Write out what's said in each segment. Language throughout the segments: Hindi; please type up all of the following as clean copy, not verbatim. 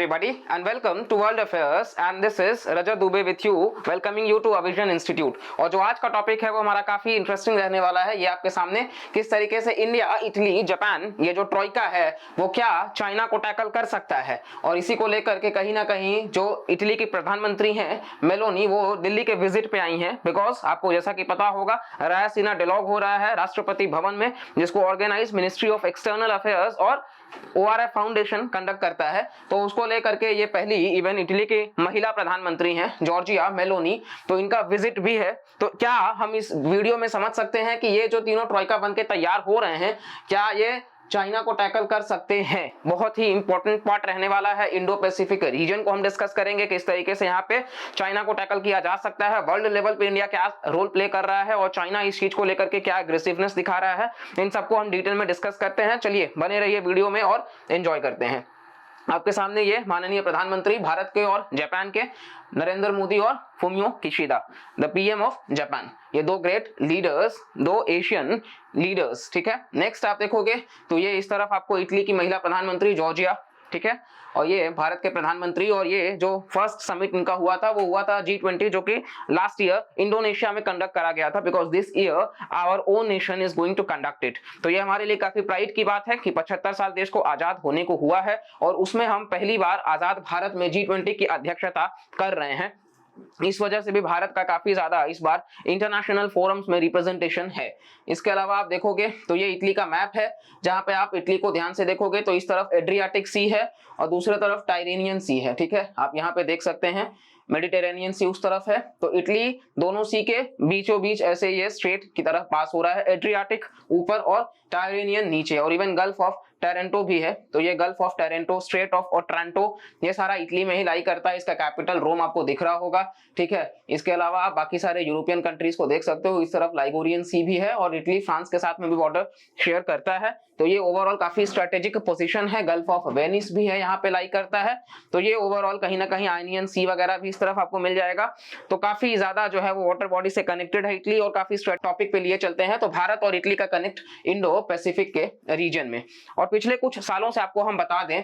everybody and welcome to World Affairs and this is Rajat Dubey with you welcoming you to Avision Institute। और जो आज का टॉपिक है वो हमारा काफी इंटरेस्टिंग रहने वाला है। ये आपके सामने किस तरीके से इंडिया, इटली, जापान, ये जो ट्रोइका है वो क्या चाइना को टैकल कर सकता है। और इसी को लेकर के कहीं ना कहीं जो इटली की प्रधानमंत्री हैं मेलोनी, वो दिल्ली के विजिट पे आई हैं बिकॉज आपको जैसा कि पता होगा रायसीना डिalogue हो रहा है राष्ट्रपति भवन में, जिसको organise ministry of external affairs और ORF फाउंडेशन कंडक्ट करता है। तो उसको लेकर के ये पहली इवन इटली की महिला प्रधानमंत्री हैं जॉर्जिया मेलोनी, तो इनका विजिट भी है। तो क्या हम इस वीडियो में समझ सकते हैं कि ये जो तीनों ट्रोइका बन के तैयार हो रहे हैं क्या ये चाइना को टैकल कर सकते हैं। बहुत ही इंपॉर्टेंट पार्ट रहने वाला है। इंडो पैसिफिक रीजन को हम डिस्कस करेंगे किस तरीके से यहाँ पे चाइना को टैकल किया जा सकता है, वर्ल्ड लेवल पे इंडिया क्या रोल प्ले कर रहा है और चाइना इस चीज को लेकर के क्या एग्रेसिवनेस दिखा रहा है। इन सबको हम डिटेल में डिस्कस करते हैं। चलिए बने रहिए वीडियो में और एंजॉय करते हैं। आपके सामने ये माननीय प्रधानमंत्री भारत के और जापान के नरेंद्र मोदी और Fumio Kishida, the PM of Japan, ये दो ग्रेट लीडर्स, दो एशियन लीडर्स। ठीक है, नेक्स्ट आप देखोगे तो ये इस तरफ आपको इटली की महिला प्रधानमंत्री जॉर्जिया, ठीक है, और ये भारत के प्रधानमंत्री। और ये जो फर्स्ट समिट इनका हुआ था वो हुआ था G20, जो कि लास्ट ईयर इंडोनेशिया में कंडक्ट करा गया था because this year our own nation is going to conduct it. तो ये हमारे लिए काफी प्राइड की बात है कि 75 साल देश को आजाद होने को हुआ है और उसमें हम पहली बार आजाद भारत में G20 की अध्यक्षता कर रहे हैं। इस वजह से भी भारत का काफी ज्यादा इस बार इंटरनेशनल फोरम्स में रिप्रेजेंटेशन है। इसके अलावा आप देखोगे तो ये इटली का मैप है, जहां पे आप इटली को ध्यान से देखोगे तो इस तरफ एड्रियाटिक सी है और दूसरी तरफ टाइरेनियन सी है। ठीक है, आप यहाँ पे देख सकते हैं मेडिटेरेनियन सी उस तरफ है। तो इटली दोनों सी के बीचों बीच ऐसे ये स्ट्रेट की तरफ पास हो रहा है, एड्रियाटिक ऊपर और टाइरेनियन नीचे, और इवन गल्फ ऑफ टोरंटो भी है। तो ये gulf of Toronto, straight of Otranto, ये सारा इटली में ही लाई करता है। इसका कैपिटल रोम आपको दिख रहा होगा। ठीक है, इसके अलावा आप बाकी सारे यूरोपियन कंट्रीज को देख सकते हो। इस तरफ लाइगोरियन सी भी है और इटली फ्रांस के साथ में भी बॉर्डर शेयर करता है। तो ये ओवरऑल काफी स्ट्रेटेजिक पोजीशन है। गल्फ ऑफ वेनिस भी है, यहाँ पे लाई करता है। तो ये ओवरऑल कहीं ना कहीं आयनियन सी वगैरह भी इस तरफ आपको मिल जाएगा। तो काफी ज्यादा जो है वो वाटर बॉडी से कनेक्टेड है इटली। और काफी टॉपिक पे लिए चलते हैं तो भारत और इटली का कनेक्ट इंडो पैसिफिक के रीजन में। और पिछले कुछ सालों से आपको हम बता दें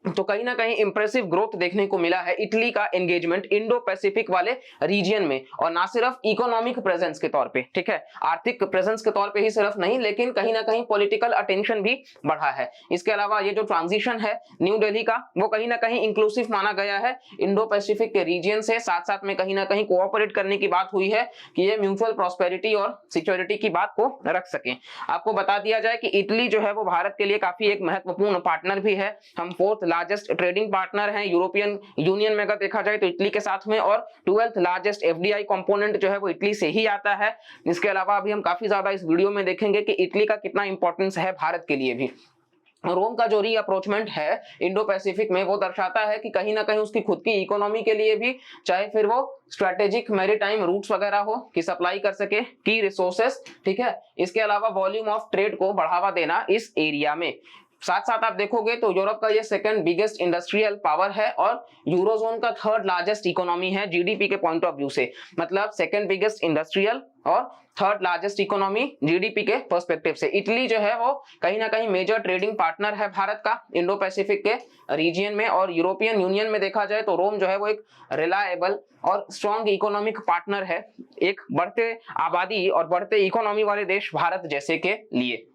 तो कहीं ना कहीं इंप्रेसिव ग्रोथ देखने को मिला है इटली का एंगेजमेंट इंडो पैसिफिक वाले रीजन में, और ना सिर्फ इकोनॉमिक प्रेजेंस के तौर पे, ठीक है, आर्थिक प्रेजेंस के तौर पे ही सिर्फ नहीं, लेकिन कहीं ना कहीं पॉलिटिकल अटेंशन भी बढ़ा है। इसके अलावा ये जो ट्रांजिशन है न्यू दिल्ली का वो कहीं ना कहीं इंक्लूसिव माना गया है इंडो पैसिफिक के रीजन से। साथ साथ में कहीं ना कहीं कोऑपरेट करने की बात हुई है कि ये म्यूचुअल प्रॉस्पेरिटी और सिक्योरिटी की बात को रख सके। आपको बता दिया जाए कि इटली जो है वो भारत के लिए काफी एक महत्वपूर्ण पार्टनर भी है। हम 4th लार्जेस्ट ट्रेडिंग पार्टनर हैं यूरोपियन यूनियन में अगर देखा जाए तो इटली के साथ में, और 12th लार्जेस्ट FDI कंपोनेंट जो है वो इटली से ही आता है। इसके अलावा अभी हम काफी ज्यादा इस वीडियो में देखेंगे कि इटली का कितना इंपॉर्टेंस है भारत के लिए भी। रोम का जो रीअप्रोचमेंट है इंडो पैसिफिक में वो दर्शाता है कि कहीं ना कहीं उसकी खुद की इकोनॉमी के लिए भी, चाहे फिर वो स्ट्रेटेजिक मैरीटाइम रूट्स वगैरह हो कि सप्लाई कर सके की रिसोर्सेस, ठीक है, इसके अलावा वॉल्यूम ऑफ ट्रेड को बढ़ावा देना इस एरिया में। साथ साथ आप देखोगे तो यूरोप का ये सेकंड बिगेस्ट इंडस्ट्रियल पावर है और यूरोजोन का 3rd लार्जेस्ट इकोनॉमी है जीडीपी के पॉइंट ऑफ व्यू से। मतलब सेकंड बिगेस्ट इंडस्ट्रियल और 3rd लार्जेस्ट इकोनॉमी जीडीपी के पर्सपेक्टिव से। इटली जो है वो कहीं ना कहीं मेजर ट्रेडिंग पार्टनर है भारत का इंडो पैसिफिक के रीजन में। और यूरोपियन यूनियन में देखा जाए तो रोम जो है वो एक रिलायबल और स्ट्रॉन्ग इकोनॉमिक पार्टनर है एक बढ़ते आबादी और बढ़ते इकोनॉमी वाले देश भारत जैसे के लिए।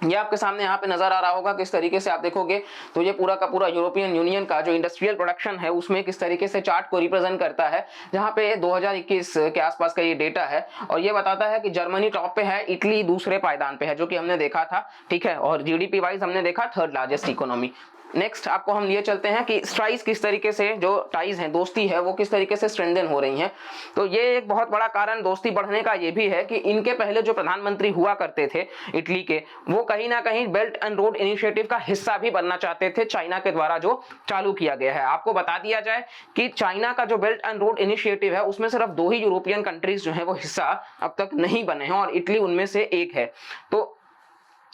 ये आपके सामने यहाँ पे नजर आ रहा होगा किस तरीके से आप देखोगे तो ये पूरा का पूरा यूरोपियन यूनियन का जो इंडस्ट्रियल प्रोडक्शन है उसमें किस तरीके से चार्ट को रिप्रेजेंट करता है, जहाँ पे 2021 के आसपास का ये डेटा है। और ये बताता है कि जर्मनी टॉप पे है, इटली दूसरे पायदान पे है, जो कि हमने देखा था, ठीक है, और जीडीपी वाइज हमने देखा 3rd लार्जेस्ट इकोनॉमी। नेक्स्ट आपको हम लिए चलते हैं कि स्ट्राइज किस तरीके से, जो टाइज हैं, दोस्ती है, वो किस तरीके से स्ट्रेंथन हो रही हैं। तो ये एक बहुत बड़ा कारण दोस्ती बढ़ने का ये भी है कि इनके पहले जो प्रधानमंत्री हुआ करते थे इटली के, वो कहीं ना कहीं बेल्ट एंड रोड इनिशिएटिव का हिस्सा भी बनना चाहते थे, चाइना के द्वारा जो चालू किया गया है। आपको बता दिया जाए कि चाइना का जो बेल्ट एंड रोड इनिशिएटिव है उसमें सिर्फ 2 ही यूरोपियन कंट्रीज जो है वो हिस्सा अब तक नहीं बने हैं और इटली उनमें से एक है। तो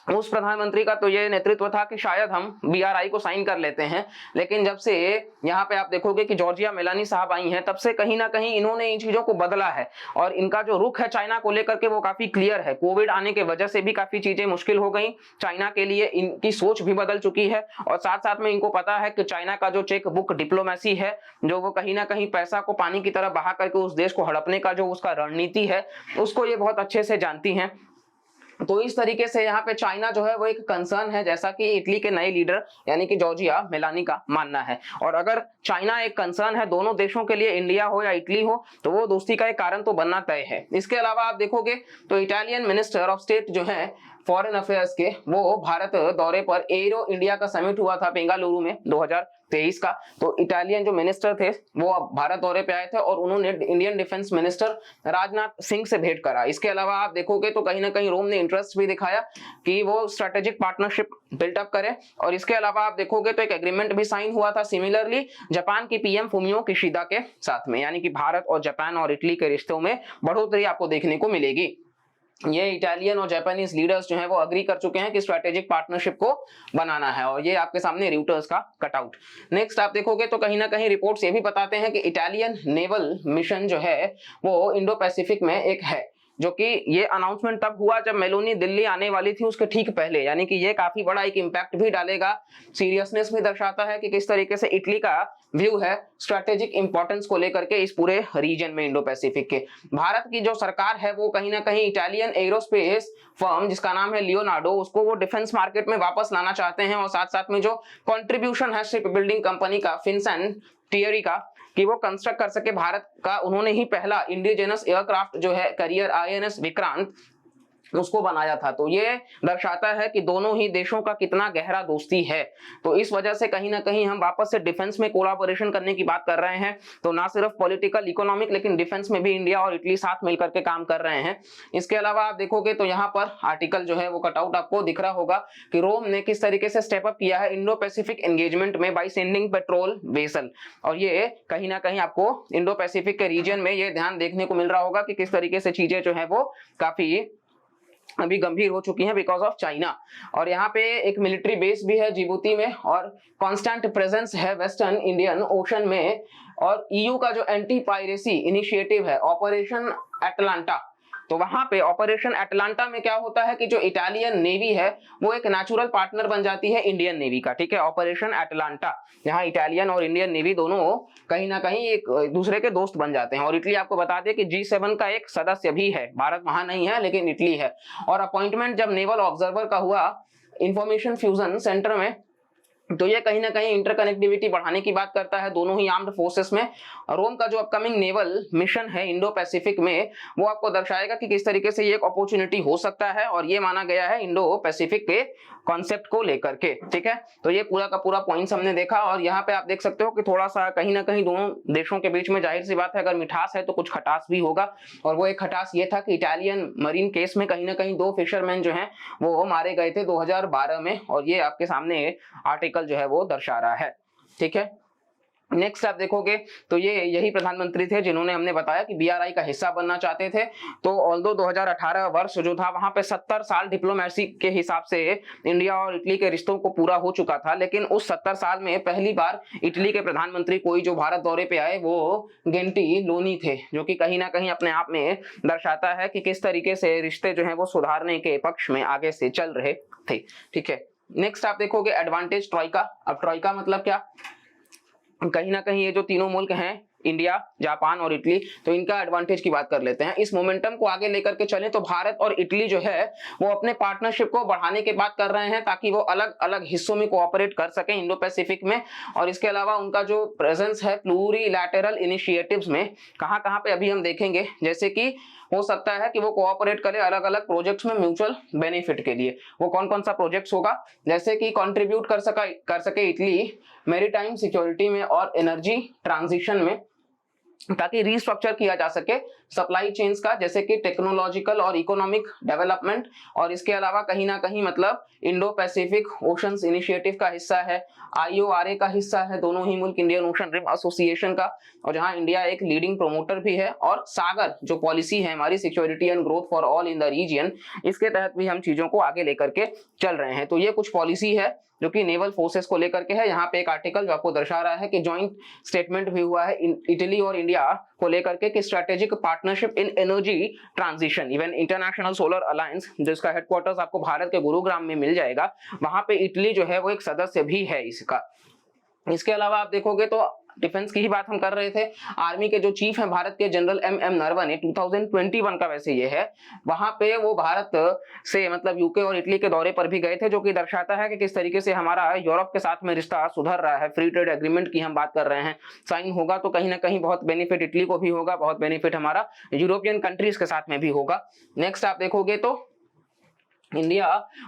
उस प्रधानमंत्री का तो ये नेतृत्व था कि शायद हम BRI को साइन कर लेते हैं, लेकिन जब से यहाँ पे आप देखोगे कि जॉर्जिया मेलानी साहब आई हैं, तब से कहीं ना कहीं इन्होंने इन चीजों को बदला है और इनका जो रुख है चाइना को लेकर के वो काफी क्लियर है। कोविड आने के वजह से भी काफी चीजें मुश्किल हो गई चाइना के लिए, इनकी सोच भी बदल चुकी है और साथ साथ में इनको पता है कि चाइना का जो चेक बुक डिप्लोमेसी है, जो वो कहीं ना कहीं पैसा को पानी की तरह बहा करके उस देश को हड़पने का जो उसका रणनीति है, उसको ये बहुत अच्छे से जानती हैं। तो इस तरीके से यहाँ पे चाइना जो है वो एक कंसर्न है, जैसा कि इटली के नए लीडर यानी कि जॉर्जिया मेलानी का मानना है। और अगर चाइना एक कंसर्न है दोनों देशों के लिए, इंडिया हो या इटली हो, तो वो दोस्ती का एक कारण तो बनना तय है। इसके अलावा आप देखोगे तो इटालियन मिनिस्टर ऑफ स्टेट जो है फॉरेन अफेयर्स के, वो भारत दौरे पर, एरो इंडिया का समिट हुआ था बेंगलुरु में 2023 का, तो इटालियन जो मिनिस्टर थे वो अब भारत दौरे पे आए थे और उन्होंने Indian defence minister Rajnath Singh से भेंट करा। इसके अलावा आप देखोगे तो कहीं ना कहीं रोम ने इंटरेस्ट भी दिखाया कि वो स्ट्रेटेजिक पार्टनरशिप बिल्टअप करे। और इसके अलावा आप देखोगे तो एक एग्रीमेंट भी साइन हुआ था सिमिलरली जापान की PM फुमियो किशिदा के साथ में, यानी कि भारत और जापान और इटली के रिश्तों में बढ़ोतरी आपको देखने को मिलेगी। ये इटालियन और जापानीज लीडर्स जो हैं वो अग्री कर चुके हैं कि स्ट्रेटेजिक पार्टनरशिप को बनाना है, और ये आपके सामने रियूटर्स का कटआउट। नेक्स्ट आप देखोगे तो कहीं ना कहीं रिपोर्ट्स ये भी बताते हैं कि इटालियन नेवल मिशन जो है वो इंडो पैसिफिक में एक है, जो कि ये अनाउंसमेंट तब हुआ जब मेलोनी दिल्ली आने वाली थी उसके ठीक पहले, यानी कि ये काफी बड़ा एक इंपैक्ट भी डालेगा। सीरियसनेस भी दर्शाता है कि किस तरीके से इटली का व्यू है स्ट्रेटेजिक इंपॉर्टेंस को लेकर के इस पूरे रीजन में इंडो पैसिफिक के। भारत की जो सरकार है वो कहीं ना कहीं इटालियन एरोस्पेस फर्म जिसका नाम है लियोनार्डो, उसको वो डिफेंस मार्केट में वापस लाना चाहते हैं, और साथ साथ में जो कंट्रीब्यूशन है शिप बिल्डिंग कंपनी का फिनसन टियरी का, कि वो कंस्ट्रक्ट कर सके भारत का, उन्होंने ही पहला इंडिजिनस एयरक्राफ्ट जो है करियर INS विक्रांत उसको बनाया था। तो ये दर्शाता है कि दोनों ही देशों का कितना गहरा दोस्ती है। तो इस वजह से कहीं ना कहीं हम वापस से डिफेंस में कोलैबोरेशन करने की बात कर रहे हैं। तो ना सिर्फ पॉलिटिकल इकोनॉमिक, लेकिन डिफेंस में भी इंडिया और इटली साथ मिलकर के काम कर रहे हैं। इसके अलावा आप देखोगे तो यहाँ पर आर्टिकल जो है वो कटआउट आपको दिख रहा होगा कि रोम ने किस तरीके से स्टेप अप किया है इंडो पैसिफिक एंगेजमेंट में बाय सेंडिंग पेट्रोल वेसल। और ये कहीं ना कहीं आपको इंडो पैसिफिक के रीजन में ये ध्यान देखने को मिल रहा होगा कि किस तरीके से चीजें जो है वो काफी अभी गंभीर हो चुकी हैं बिकॉज ऑफ चाइना। और यहाँ पे एक मिलिट्री बेस भी है जिबूती में, और कांस्टेंट प्रेजेंस है वेस्टर्न इंडियन ओशन में। और EU का जो एंटी पायरेसी इनिशिएटिव है ऑपरेशन एटलांटा, तो वहां पे ऑपरेशन एटलांटा में क्या होता है कि जो इटालियन नेवी है वो एक नेचुरल पार्टनर बन जाती है इंडियन नेवी का। ठीक है, ऑपरेशन एटलांटा, यहाँ इटालियन और इंडियन नेवी दोनों कहीं ना कहीं एक दूसरे के दोस्त बन जाते हैं। और इटली आपको बता दें कि G7 का एक सदस्य भी है, भारत वहां नहीं है लेकिन इटली है। और अपॉइंटमेंट जब नेवल ऑब्जर्वर का हुआ इंफॉर्मेशन फ्यूजन सेंटर में, तो ये कहीं ना कहीं इंटरकनेक्टिविटी बढ़ाने की बात करता है दोनों ही आर्म्ड फोर्सेस में। रोम का जो अपकमिंग नेवल मिशन है इंडो पैसिफिक में, वो आपको दर्शाएगा कि किस तरीके से ये एक अपॉर्चुनिटी हो सकता है, और ये माना गया है इंडो पैसिफिक के कॉन्सेप्ट को लेकर के। ठीक है, तो ये पूरा का पूरा पॉइंट्स हमने देखा। और यहाँ पे आप देख सकते हो कि थोड़ा सा कहीं ना कहीं दोनों देशों के बीच में जाहिर सी बात है अगर मिठास है तो कुछ खटास भी होगा। और वो एक खटास ये था कि इटालियन मरीन केस में कहीं ना कहीं 2 फिशरमैन जो हैं वो मारे गए थे 2012 में, और ये आपके सामने आर्टिकल जो है वो दर्शा रहा है। ठीक है, नेक्स्ट आप देखोगे तो ये यही प्रधानमंत्री थे जिन्होंने हमने बताया कि BRI का हिस्सा बनना चाहते थे। तो ऑल्दो 2018 वर्ष जो था वहां पे 70 साल डिप्लोमेसी के हिसाब से इंडिया और इटली के रिश्तों को पूरा हो चुका था, लेकिन उस 70 साल में पहली बार इटली के प्रधानमंत्री कोई जो भारत दौरे पे आए वो गेंटिलोनी थे, जो कि कहीं ना कहीं अपने आप में दर्शाता है कि किस तरीके से रिश्ते जो है वो सुधारने के पक्ष में आगे से चल रहे थे। ठीक है, नेक्स्ट आप देखोगे एडवांटेज ट्रॉइका। अब ट्रॉइका मतलब क्या, कहीं ना कहीं ये जो तीनों मुल्क हैं इंडिया, जापान और इटली, तो इनका एडवांटेज की बात कर लेते हैं। इस मोमेंटम को आगे लेकर के चलें तो भारत और इटली जो है वो अपने पार्टनरशिप को बढ़ाने की बात कर रहे हैं ताकि वो अलग अलग हिस्सों में कोऑपरेट कर सकें इंडो पैसिफिक में। और इसके अलावा उनका जो प्रेजेंस है प्लूरीलैटरल इनिशिएटिव्स में कहां पे अभी हम देखेंगे, जैसे कि हो सकता है कि वो कोऑपरेट करे अलग अलग प्रोजेक्ट्स में म्यूचुअल बेनिफिट के लिए। वो कौन कौन सा प्रोजेक्ट्स होगा, जैसे कि कंट्रीब्यूट कर सके इटली मैरीटाइम सिक्योरिटी में और एनर्जी ट्रांजिशन में, ताकि रीस्ट्रक्चर किया जा सके सप्लाई चेन्स का, जैसे कि टेक्नोलॉजिकल और इकोनॉमिक डेवलपमेंट, और इसके अलावा कहीं ना कहीं मतलब इंडो पैसिफिक ओशंस इनिशिएटिव का हिस्सा है, IORA का हिस्सा है, दोनों ही मुल्क इंडियन ओशन रिम एसोसिएशन का, और जहां इंडिया एक लीडिंग प्रोमोटर भी है, और सागर जो पॉलिसी है हमारी security and growth for all in the region, इसके तहत भी हम चीजों को आगे लेकर के चल रहे हैं। तो ये कुछ पॉलिसी है जो कि नेवल फोर्सेस को लेकर के है। यहाँ पे एक आर्टिकल जो आपको दर्शा रहा है कि जॉइंट स्टेटमेंट भी हुआ है इटली और इंडिया को लेकर के कि strategic partnership in energy transition, even international solar alliance जिसका हेडक्वार्टर्स आपको भारत के गुरुग्राम में मिल जाएगा, वहां पे इटली जो है वो एक सदस्य भी है इसका। इसके अलावा आप देखोगे तो डिफेंस की ही बात हम कर रहे थे, आर्मी के जो चीफ हैं भारत के जनरल MM नरवणे, 2021 का वैसे ये है, वहां पे वो भारत से मतलब यूके और इटली के दौरे पर भी गए थे, जो कि दर्शाता है कि किस तरीके से हमारा यूरोप के साथ में रिश्ता सुधर रहा है। फ्री ट्रेड एग्रीमेंट की हम बात कर रहे हैं, साइन होगा तो कहीं ना कहीं बहुत बेनिफिट इटली को भी होगा, बहुत बेनिफिट हमारा यूरोपियन कंट्रीज के साथ में भी होगा। नेक्स्ट आप देखोगे तो इंडिया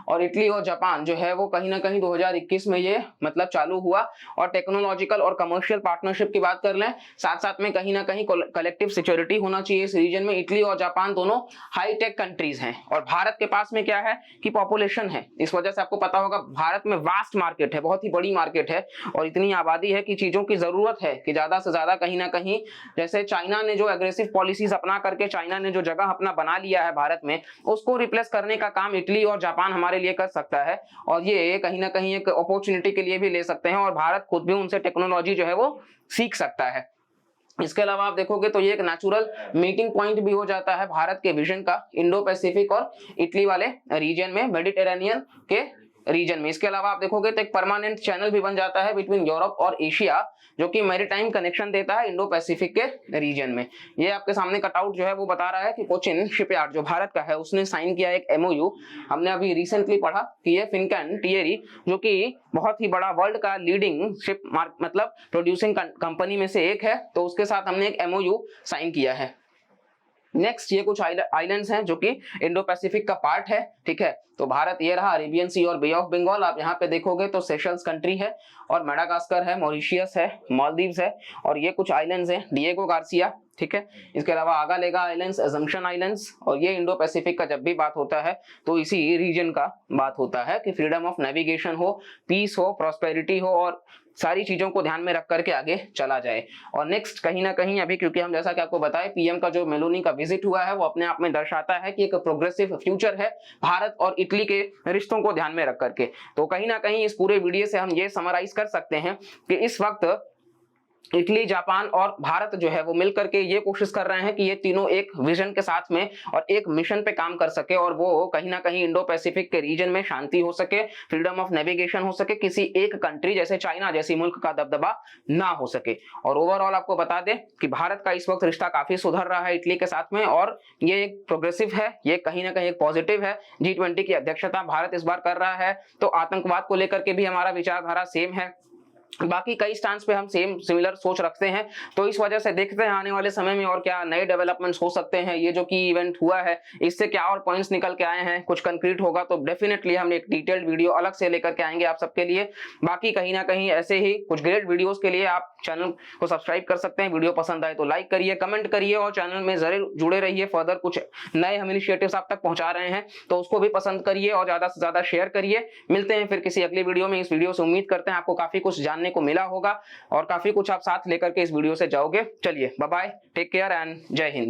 और इटली और जापान जो है वो कहीं ना कहीं 2021 में ये मतलब चालू हुआ, और टेक्नोलॉजिकल और कमर्शियल पार्टनरशिप की बात कर लें, साथ साथ में कहीं ना कहीं कलेक्टिव सिक्योरिटी होना चाहिए इस रीजन में। इटली और जापान दोनों हाई टेक कंट्रीज हैं, और भारत के पास में क्या है कि पॉपुलेशन है, इस वजह से आपको पता होगा भारत में वास्ट मार्केट है, बहुत ही बड़ी मार्केट है, और इतनी आबादी है कि चीजों की जरूरत है कि ज्यादा से ज्यादा कहीं ना कहीं, जैसे चाइना ने जो एग्रेसिव पॉलिसीज अपना करके चाइना ने जो जगह अपना बना लिया है भारत में, उसको रिप्लेस करने का काम इटली और जापान हमारे लिए कर सकता है, और ये कहीं ना कहीं एक अपॉर्चुनिटी के लिए भी ले सकते हैं, और भारत खुद भी उनसे टेक्नोलॉजी जो है वो सीख सकता है। इसके अलावा आप देखोगे तो ये एक नेचुरल मीटिंग पॉइंट भी हो जाता है भारत के विजन का इंडो पैसिफिक और इटली वाले रीजन में, मेडिटेरेनियन के रीजन में। इसके अलावा आप देखोगे तो एक परमानेंट चैनल भी बन जाता है बिटवीन यूरोप और एशिया, जो कि मैरीटाइम कनेक्शन देता है इंडो पैसिफिक के रीजन में। ये आपके सामने कटआउट जो है वो बता रहा है कि कोचिन शिपयार्ड जो भारत का है उसने साइन किया एक MOU, हमने अभी रिसेंटली पढ़ा कि ये फिनकैन टियरी जो कि बहुत ही बड़ा वर्ल्ड का लीडिंग शिप मतलब प्रोड्यूसिंग कंपनी में से एक है, तो उसके साथ हमने एक MOU साइन किया है। नेक्स्ट ये कुछ आइलैंड्स हैं जो कि इंडो पैसिफिक का पार्ट है, ठीक है। तो भारत ये रहा, अरेबियन सी और बे ऑफ बंगाल, आप यहाँ पे देखोगे तो सेशल्स कंट्री है, और मेडागास्कर है, मॉरिशियस है, मालदीव्स है, और ये कुछ आइलैंड्स हैं, डिएगो गार्सिया, ठीक है। इसके अलावा आगालेगा आइलैंड्स, अजम्पशन आइलैंड्स, और ये इंडो पैसिफिक का जब भी बात होता है तो इसी रीजन का बात होता है कि फ्रीडम ऑफ नेविगेशन हो, पीस हो, प्रॉस्पेरिटी हो, और सारी चीजों को ध्यान में रख करके आगे चला जाए। और नेक्स्ट कहीं ना कहीं अभी क्योंकि हम जैसा कि आपको बताएं PM का जो मेलोनी का विजिट हुआ है वो अपने आप में दर्शाता है कि एक प्रोग्रेसिव फ्यूचर है भारत और इटली के रिश्तों को ध्यान में रख करके। तो कहीं ना कहीं इस पूरे वीडियो से हम ये समराइज कर सकते हैं कि इस वक्त इटली, जापान और भारत जो है वो मिलकर के ये कोशिश कर रहे हैं कि ये तीनों एक विजन के साथ में और एक मिशन पे काम कर सके, और वो कहीं ना कहीं इंडो पैसिफिक के रीजन में शांति हो सके, फ्रीडम ऑफ नेविगेशन हो सके, किसी एक कंट्री जैसे चाइना जैसी मुल्क का दबदबा ना हो सके। और ओवरऑल आपको बता दें कि भारत का इस वक्त रिश्ता काफी सुधर रहा है इटली के साथ में, और ये एक प्रोग्रेसिव है, ये कहीं ना कहीं एक पॉजिटिव है। G20 की अध्यक्षता भारत इस बार कर रहा है, तो आतंकवाद को लेकर के भी हमारा विचारधारा सेम है, बाकी कई स्टांस पे हम सिमिलर सोच रखते हैं। तो इस वजह से देखते हैं आने वाले समय में और क्या नए डेवलपमेंट्स हो सकते हैं। ये जो कि इवेंट हुआ है इससे क्या और पॉइंट्स निकल के आए हैं, कुछ कंक्रीट होगा तो डेफिनेटली हम एक डिटेल्ड वीडियो अलग से लेकर के आएंगे आप सबके लिए। बाकी कहीं ना कहीं ऐसे ही कुछ ग्रेट वीडियोस के लिए आप चैनल को सब्सक्राइब कर सकते हैं। वीडियो पसंद आए तो लाइक करिए, कमेंट करिए, और चैनल में जरूर जुड़े रहिए। फर्दर कुछ नए हम इनिशिएटिव्स आप तक पहुंचा रहे हैं तो उसको भी पसंद करिए और ज्यादा से ज्यादा शेयर करिए। मिलते हैं फिर किसी अगली वीडियो में। इस वीडियो से उम्मीद करते हैं आपको काफी कुछ जानने को मिला होगा और काफी कुछ आप साथ लेकर के इस वीडियो से जाओगे। चलिए bye bye, take care and जय हिंद।